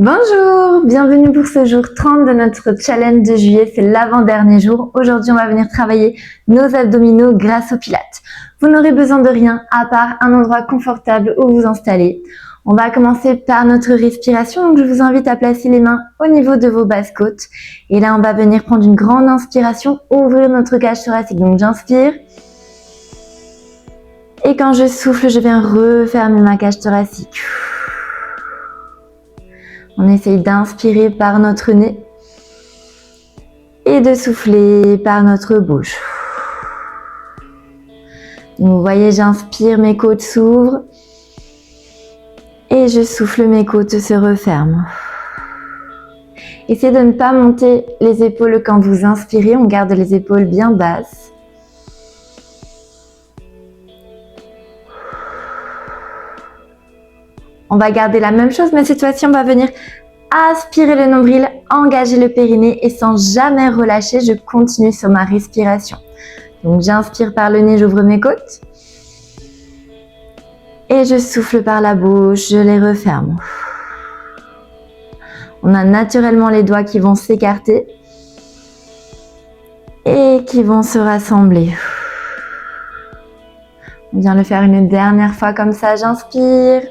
Bonjour, bienvenue pour ce jour 30 de notre challenge de juillet, c'est l'avant-dernier jour. Aujourd'hui, on va venir travailler nos abdominaux grâce au pilates. Vous n'aurez besoin de rien à part un endroit confortable où vous installer. On va commencer par notre respiration, donc je vous invite à placer les mains au niveau de vos basses côtes. Et là, on va venir prendre une grande inspiration, ouvrir notre cage thoracique. Donc j'inspire. Et quand je souffle, je viens refermer ma cage thoracique. On essaye d'inspirer par notre nez et de souffler par notre bouche. Donc vous voyez, j'inspire, mes côtes s'ouvrent et je souffle, mes côtes se referment. Essayez de ne pas monter les épaules quand vous inspirez, on garde les épaules bien basses. On va garder la même chose, mais cette fois-ci, on va venir aspirer le nombril, engager le périnée et sans jamais relâcher, je continue sur ma respiration. Donc, j'inspire par le nez, j'ouvre mes côtes. Et je souffle par la bouche, je les referme. On a naturellement les doigts qui vont s'écarter et qui vont se rassembler. On vient le faire une dernière fois comme ça, j'inspire.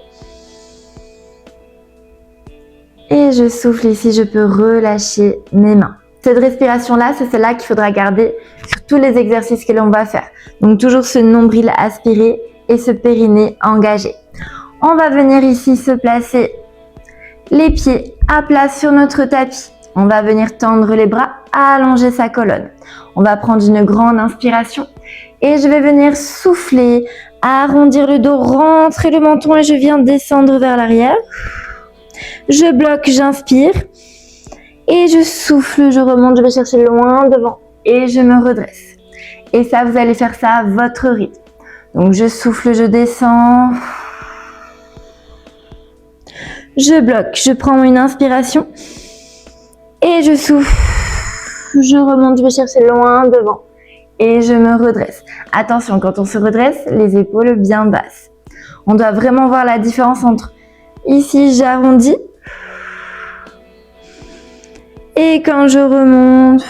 Et je souffle ici, je peux relâcher mes mains. Cette respiration-là, c'est celle-là qu'il faudra garder sur tous les exercices que l'on va faire. Donc toujours ce nombril aspiré et ce périnée engagé. On va venir ici se placer les pieds à plat sur notre tapis. On va venir tendre les bras, allonger sa colonne. On va prendre une grande inspiration et je vais venir souffler, arrondir le dos, rentrer le menton et je viens descendre vers l'arrière. Je bloque, j'inspire et je souffle, je remonte, je vais chercher loin devant et je me redresse. Et ça, vous allez faire ça à votre rythme. Donc je souffle, je descends. Je bloque, je prends une inspiration et je souffle. Je remonte, je vais chercher loin devant et je me redresse. Attention, quand on se redresse, les épaules bien basses. On doit vraiment voir la différence entre ici, j'arrondis. Et quand je remonte,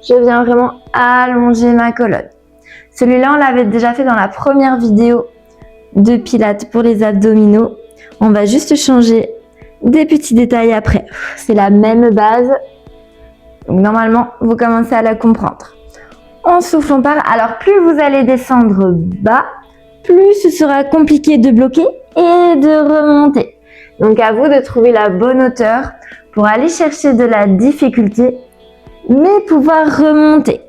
je viens vraiment allonger ma colonne. Celui-là, on l'avait déjà fait dans la première vidéo de pilates pour les abdominaux. On va juste changer des petits détails après. C'est la même base. Donc normalement, vous commencez à la comprendre. On souffle, on part. Alors plus vous allez descendre bas, plus ce sera compliqué de bloquer et de remonter. Donc à vous de trouver la bonne hauteur pour aller chercher de la difficulté, mais pouvoir remonter.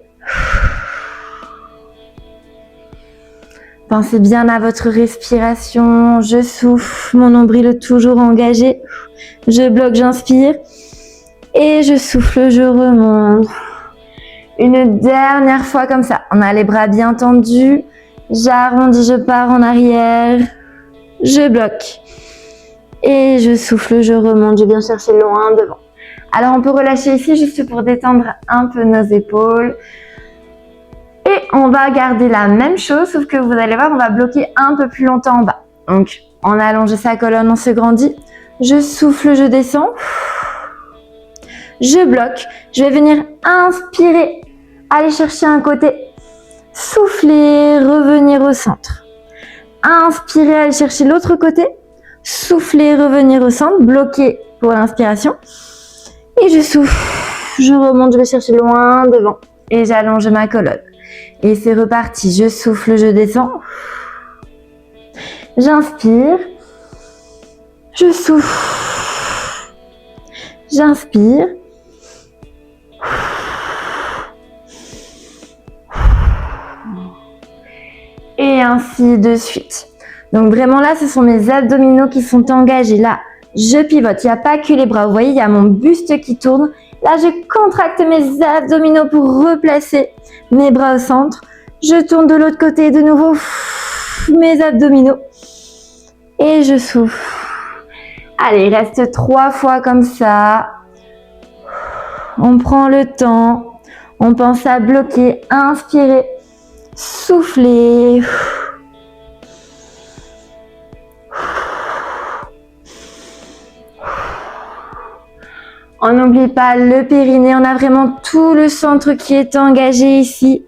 Pensez bien à votre respiration. Je souffle, mon nombril toujours engagé. Je bloque, j'inspire. Et je souffle, je remonte. Une dernière fois comme ça. On a les bras bien tendus. J'arrondis, je pars en arrière. Je bloque. Et je souffle, je remonte, je viens chercher loin devant. Alors on peut relâcher ici juste pour détendre un peu nos épaules. Et on va garder la même chose, sauf que vous allez voir, on va bloquer un peu plus longtemps en bas. Donc on allonge sa colonne, on se grandit. Je souffle, je descends. Je bloque. Je vais venir inspirer, aller chercher un côté. Souffler, revenir au centre. Inspirer, aller chercher l'autre côté. Souffler, revenir au centre, bloquer pour l'inspiration. Et je souffle, je remonte, je vais chercher loin devant. Et j'allonge ma colonne. Et c'est reparti, je souffle, je descends. J'inspire. Je souffle. J'inspire. Et ainsi de suite. Donc vraiment là, ce sont mes abdominaux qui sont engagés. Là, je pivote. Il n'y a pas que les bras. Vous voyez, il y a mon buste qui tourne. Là, je contracte mes abdominaux pour replacer mes bras au centre. Je tourne de l'autre côté de nouveau. Mes abdominaux. Et je souffle. Allez, il reste 3 fois comme ça. On prend le temps. On pense à bloquer. Inspirer. Souffler. On n'oublie pas le périnée, on a vraiment tout le centre qui est engagé ici.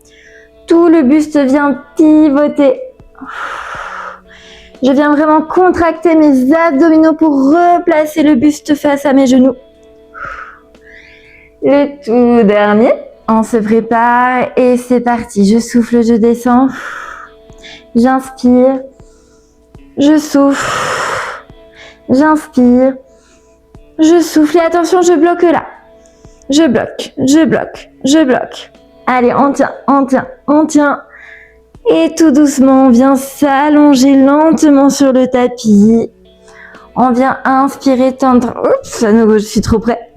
Tout le buste vient pivoter. Je viens vraiment contracter mes abdominaux pour replacer le buste face à mes genoux. Le tout dernier, on se prépare et c'est parti. Je souffle, je descends. J'inspire. Je souffle. J'inspire. Je souffle et attention, je bloque là. Je bloque, je bloque, je bloque. Allez, on tient, on tient, on tient. Et tout doucement, on vient s'allonger lentement sur le tapis. On vient inspirer, tendre. Oups, à nouveau, je suis trop près.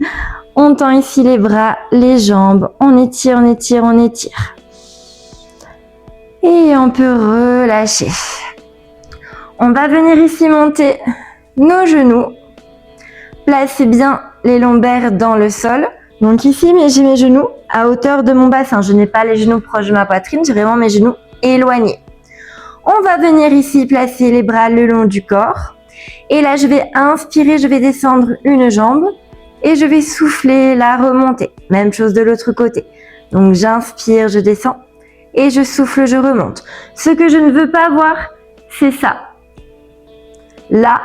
On tend ici les bras, les jambes. On étire, on étire, on étire. Et on peut relâcher. On va venir ici monter nos genoux. Placez bien les lombaires dans le sol. Donc ici, j'ai mes genoux à hauteur de mon bassin. Je n'ai pas les genoux proches de ma poitrine, j'ai vraiment mes genoux éloignés. On va venir ici placer les bras le long du corps. Et là, je vais inspirer, je vais descendre une jambe. Et je vais souffler, la remonter. Même chose de l'autre côté. Donc j'inspire, je descends. Et je souffle, je remonte. Ce que je ne veux pas voir, c'est ça. Là,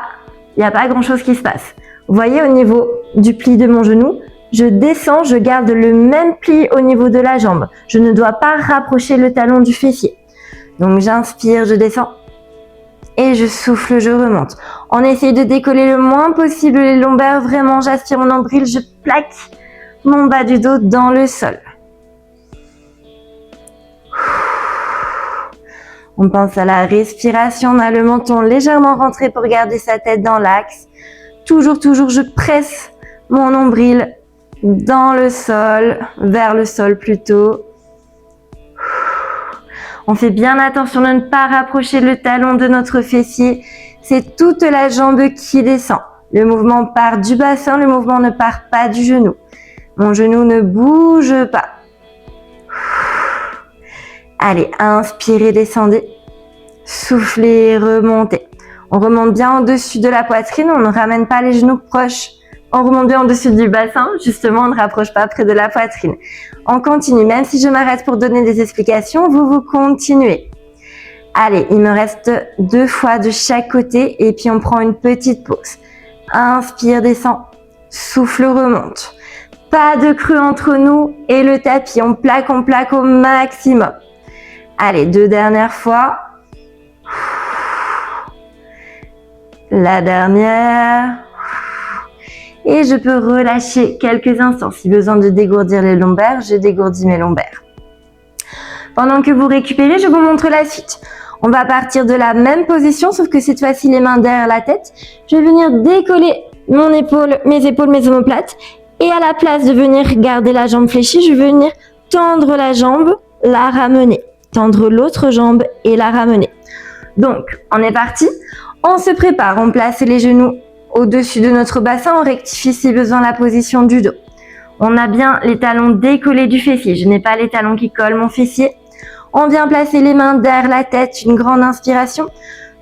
il n'y a pas grand-chose qui se passe. Vous voyez au niveau du pli de mon genou, je descends, je garde le même pli au niveau de la jambe. Je ne dois pas rapprocher le talon du fessier. Donc j'inspire, je descends et je souffle, je remonte. On essaye de décoller le moins possible les lombaires. Vraiment, j'aspire mon nombril, je plaque mon bas du dos dans le sol. On pense à la respiration, on a le menton légèrement rentré pour garder sa tête dans l'axe. Toujours, je presse mon nombril dans le sol, vers le sol plutôt. On fait bien attention de ne pas rapprocher le talon de notre fessier. C'est toute la jambe qui descend. Le mouvement part du bassin, le mouvement ne part pas du genou. Mon genou ne bouge pas. Allez, inspirez, descendez. Soufflez, remontez. On remonte bien au-dessus de la poitrine, on ne ramène pas les genoux proches. On remonte bien au-dessus du bassin, justement, on ne rapproche pas près de la poitrine. On continue, même si je m'arrête pour donner des explications, vous continuez. Allez, il me reste 2 fois de chaque côté et puis on prend une petite pause. Inspire, descend, souffle, remonte. Pas de creux entre nous et le tapis, on plaque au maximum. Allez, 2 dernières fois. La dernière. Et je peux relâcher quelques instants. Si besoin de dégourdir les lombaires, je dégourdis mes lombaires. Pendant que vous récupérez, je vous montre la suite. On va partir de la même position, sauf que cette fois-ci, les mains derrière la tête. Je vais venir décoller mes épaules, mes omoplates. Et à la place de venir garder la jambe fléchie, je vais venir tendre la jambe, la ramener. Tendre l'autre jambe et la ramener. Donc, on est parti. On se prépare, on place les genoux au-dessus de notre bassin, on rectifie si besoin la position du dos. On a bien les talons décollés du fessier, je n'ai pas les talons qui collent mon fessier. On vient placer les mains derrière la tête, une grande inspiration.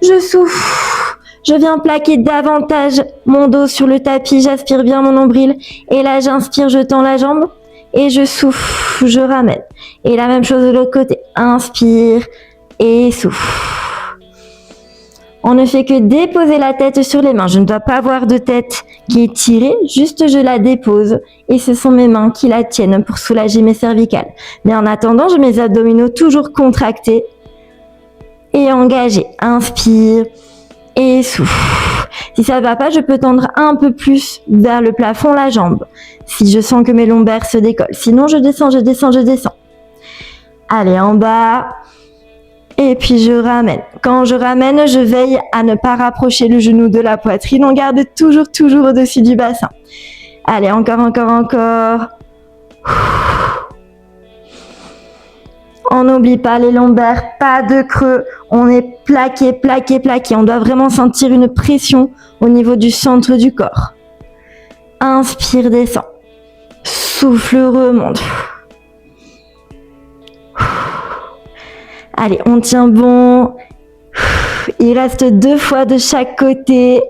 Je souffle, je viens plaquer davantage mon dos sur le tapis, j'aspire bien mon nombril. Et là, j'inspire, je tends la jambe et je souffle, je ramène. Et la même chose de l'autre côté, inspire et souffle. On ne fait que déposer la tête sur les mains. Je ne dois pas avoir de tête qui est tirée, juste je la dépose et ce sont mes mains qui la tiennent pour soulager mes cervicales. Mais en attendant, j'ai mes abdominaux toujours contractés et engagés. Inspire et souffle. Si ça ne va pas, je peux tendre un peu plus vers le plafond la jambe. Si je sens que mes lombaires se décollent. Sinon, je descends. Allez, en bas. Et puis je ramène. Quand je ramène, je veille à ne pas rapprocher le genou de la poitrine. On garde toujours au-dessus du bassin. Allez, encore. On n'oublie pas les lombaires, pas de creux. On est plaqué. On doit vraiment sentir une pression au niveau du centre du corps. Inspire, descend. Souffle, remonte. Allez, on tient bon. Il reste 2 fois de chaque côté.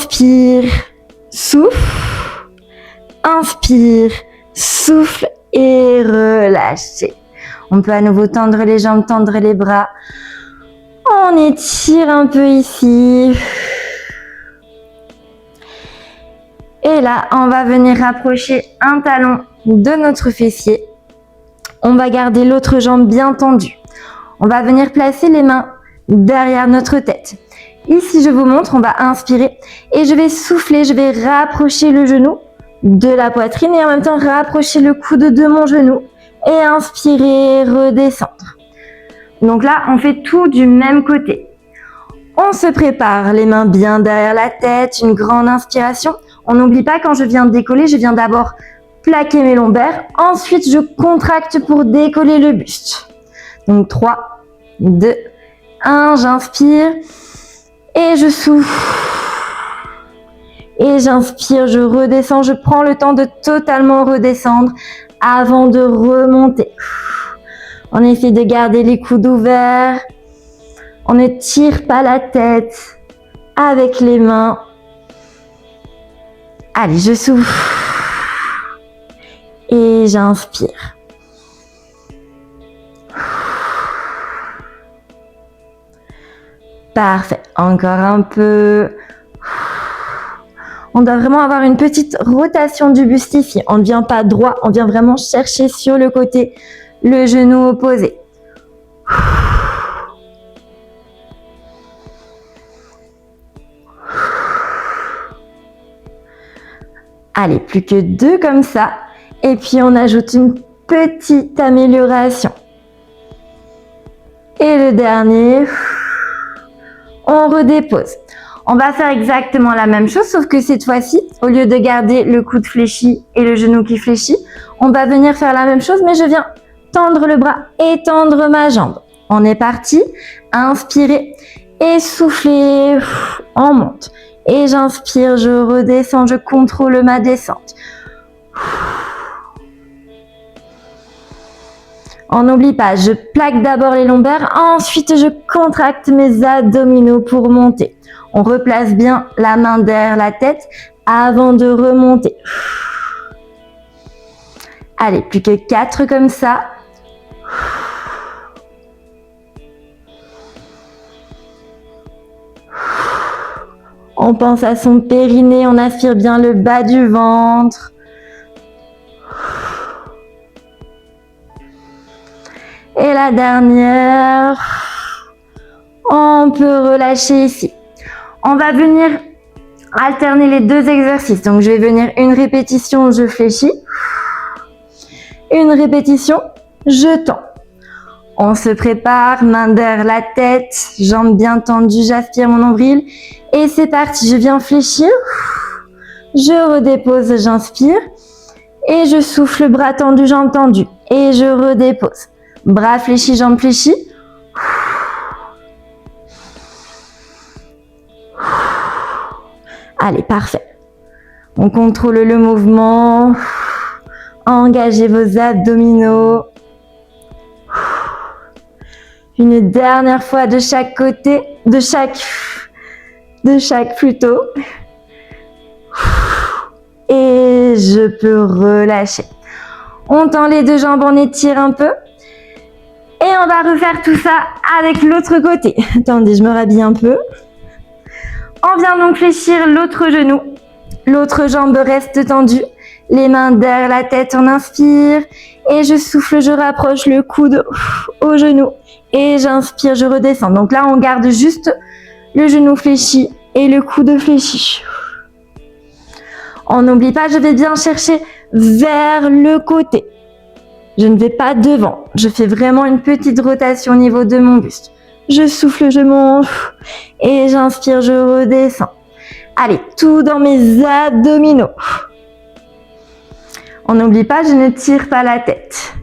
Inspire, souffle. Inspire, souffle et relâchez. On peut à nouveau tendre les jambes, tendre les bras. On étire un peu ici. Et là, on va venir rapprocher un talon de notre fessier. On va garder l'autre jambe bien tendue. On va venir placer les mains derrière notre tête. Ici, je vous montre, on va inspirer et je vais souffler, je vais rapprocher le genou de la poitrine et en même temps rapprocher le coude de mon genou et inspirer, redescendre. Donc là, on fait tout du même côté. On se prépare, les mains bien derrière la tête, une grande inspiration. On n'oublie pas, quand je viens décoller, je viens d'abord plaquer mes lombaires. Ensuite, je contracte pour décoller le buste. Donc 3, 2, 1, j'inspire et je souffle. Et j'inspire, je redescends, je prends le temps de totalement redescendre avant de remonter. On essaie de garder les coudes ouverts. On ne tire pas la tête avec les mains. Allez, je souffle. Et j'inspire. Parfait. Encore un peu. On doit vraiment avoir une petite rotation du buste ici. On ne vient pas droit, on vient vraiment chercher sur le côté le genou opposé. Allez, plus que 2 comme ça. Et puis on ajoute une petite amélioration. Et le dernier, on redépose. On va faire exactement la même chose, sauf que cette fois-ci, au lieu de garder le coude fléchi et le genou qui fléchit, on va venir faire la même chose, mais je viens tendre le bras et tendre ma jambe. On est parti. Inspirez et soufflez. On monte. Et j'inspire, je redescends, je contrôle ma descente. On n'oublie pas, je plaque d'abord les lombaires, ensuite je contracte mes abdominaux pour monter. On replace bien la main derrière la tête avant de remonter. Allez, plus que 4 comme ça. On pense à son périnée, on aspire bien le bas du ventre. Et la dernière, on peut relâcher ici. On va venir alterner les 2 exercices. Donc, je vais venir une répétition, je fléchis. Une répétition, je tends. On se prépare, main derrière la tête, jambes bien tendues, j'aspire mon nombril. Et c'est parti, je viens fléchir. Je redépose, j'inspire. Et je souffle, bras tendus, jambes tendues. Et je redépose. Bras fléchis, jambes fléchies. Allez, parfait. On contrôle le mouvement. Engagez vos abdominaux. Une dernière fois de chaque côté, de chaque plutôt. Et je peux relâcher. On tend les 2 jambes, on étire un peu. Et on va refaire tout ça avec l'autre côté. Attendez, je me rhabille un peu. On vient donc fléchir l'autre genou. L'autre jambe reste tendue. Les mains derrière la tête, on inspire. Et je souffle, je rapproche le coude au genou. Et j'inspire, je redescends. Donc là, on garde juste le genou fléchi et le coude fléchi. On n'oublie pas, je vais bien chercher vers le côté. Je ne vais pas devant. Je fais vraiment une petite rotation au niveau de mon buste. Je souffle, je monte et j'inspire, je redescends. Allez, tout dans mes abdominaux. On n'oublie pas, je ne tire pas la tête.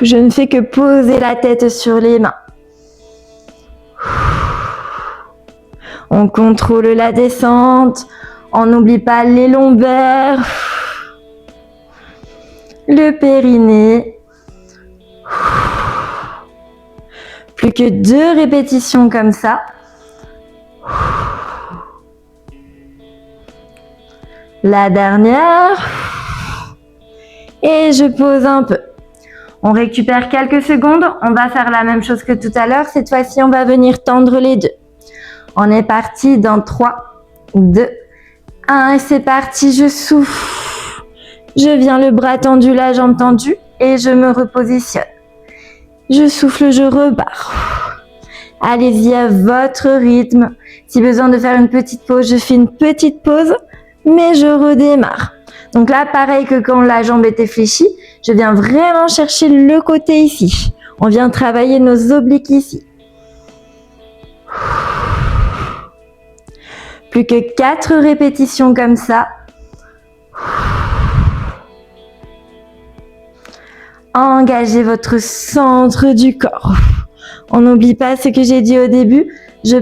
Je ne fais que poser la tête sur les mains. On contrôle la descente. On n'oublie pas les lombaires. Le périnée. Plus que 2 répétitions comme ça. La dernière. Et je pose un peu. On récupère quelques secondes. On va faire la même chose que tout à l'heure. Cette fois-ci, on va venir tendre les deux. On est parti dans 3, 2, 1 et c'est parti. Je souffle. Je viens le bras tendu, la jambe tendue et je me repositionne. Je souffle, je repars. Allez-y à votre rythme. Si besoin de faire une petite pause, je fais une petite pause, mais je redémarre. Donc là, pareil que quand la jambe était fléchie, je viens vraiment chercher le côté ici. On vient travailler nos obliques ici. Plus que 4 répétitions comme ça. Engagez votre centre du corps. On n'oublie pas ce que j'ai dit au début. Je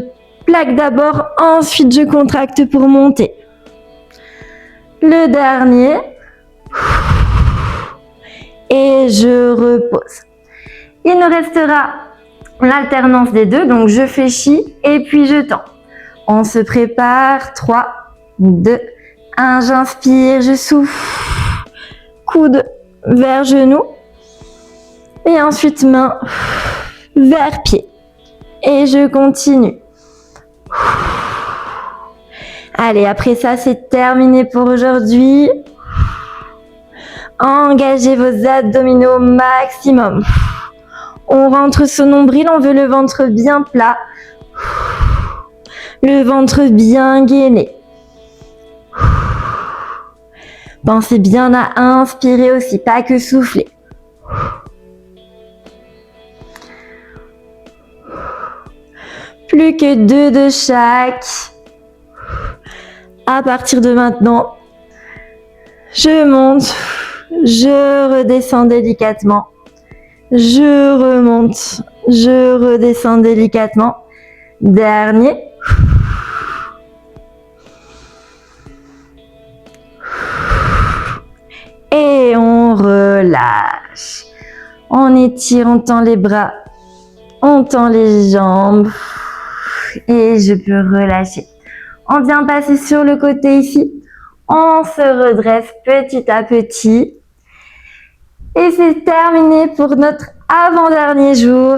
plaque d'abord, ensuite je contracte pour monter. Le dernier. Et je repose. Il nous restera l'alternance des deux. Donc je fléchis et puis je tends. On se prépare. 3, 2, 1. J'inspire, je souffle. Coude vers genou. Et ensuite main vers pied. Et je continue. Allez, après ça, c'est terminé pour aujourd'hui. Engagez vos abdominaux au maximum. On rentre son nombril, on veut le ventre bien plat. Le ventre bien gainé. Pensez bien à inspirer aussi, pas que souffler. Plus que 2 de chaque. À partir de maintenant, je monte, je redescends délicatement. Je remonte, je redescends délicatement. Dernier. Et on relâche. On étire, on tend les bras, on tend les jambes. Et je peux relâcher. On vient passer sur le côté ici. On se redresse petit à petit. Et c'est terminé pour notre avant-dernier jour.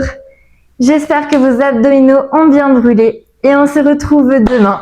J'espère que vos abdominaux ont bien brûlé. Et on se retrouve demain